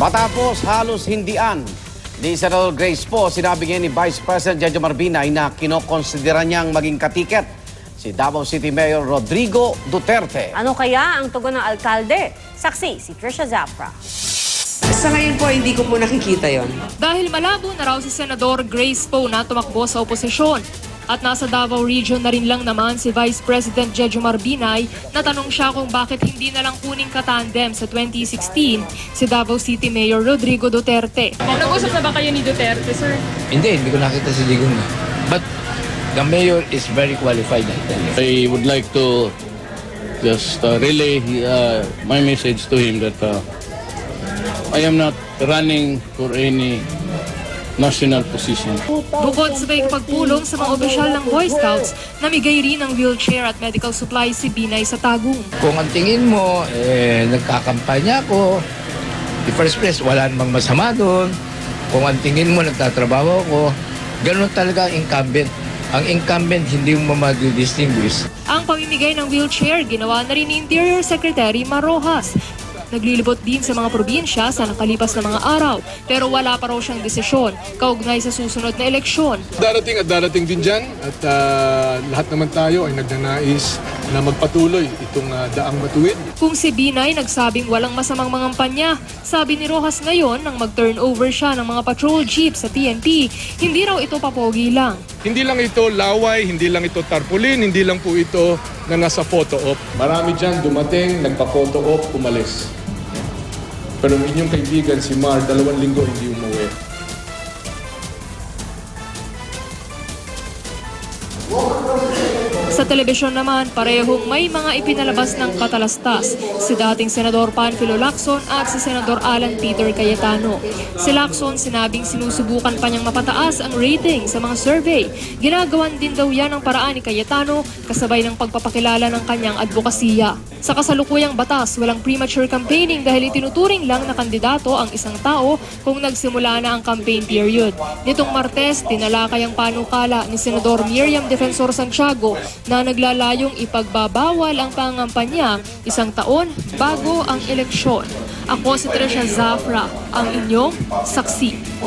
Matapos halos hindian ni Senador Grace Poe, sinabi ngayon ni Vice President Jejomar Binay na kinokonsidera niyang maging katiket si Davao City Mayor Rodrigo Duterte. Ano kaya ang tugon ng alkalde? Saksi si Trisha Zafra. Sa ngayon po, hindi ko po nakikita yon. Dahil malabo na raw si Senador Grace Poe na tumakbo sa oposisyon. At nasa Davao Region na rin lang naman si Vice President Jejomar Binay, natanong siya kung bakit hindi na lang kuning katandem sa 2016 si Davao City Mayor Rodrigo Duterte. Nag-usap na ba kayo ni Duterte, sir? Hindi ko nakita si Digong. But the mayor is very qualified, I tell you. I would like to just relay my message to him that I am not running for any national position. Bukod sa pagpulong sa mga opisyal ng Boy Scouts, namigay rin ng wheelchair at medical supplies si Binay sa Tagum. Kung ang tingin mo, nagkakampanya ako, the first place, wala namang masama doon. Kung ang tingin mo, nagtatrabaho ako, ganun talaga ang incumbent. Ang incumbent, hindi mo ma-distinguish. Ang pamimigay ng wheelchair, ginawa na rin ni Interior Secretary Mar Rojas. Naglilibot din sa mga probinsya sa nakalipas na mga araw, pero wala pa raw siyang desisyon kaugnay sa susunod na eleksyon. Darating din dyan at lahat naman tayo ay nagnanais na magpatuloy itong daang matuwid. Kung si Binay nagsabing walang masamang mangampanya, sabi ni Rojas ngayon nang mag-turnover siya ng mga patrol jeep sa PNP, hindi raw ito papogi lang. Hindi lang ito laway, hindi lang ito tarpaulin, hindi lang po ito na nasa photo op. Marami dyan dumating, nagpa-photo op, umalis. Pero ang inyong kaibigan si Mar, 2 linggo hindi umuwi. Sa telebisyon naman, parehong may mga ipinalabas ng katalastas si dating Senador Panfilo Lacson at si Senador Alan Peter Cayetano. Si Lacson sinabing sinusubukan pa niyang mapataas ang rating sa mga survey. Ginagawan din daw yan ang paraan ni Cayetano kasabay ng pagpapakilala ng kanyang advokasya. Sa kasalukuyang batas, walang premature campaigning dahil itinuturing lang na kandidato ang isang tao kung nagsimula na ang campaign period. Nitong Martes, tinalakay ang panukala ni Senador Miriam Defensor Santiago na naglalayong ipagbabawal ang pangampanya 1 taon bago ang eleksyon. Ako si Trisha Zafra, ang inyong saksi.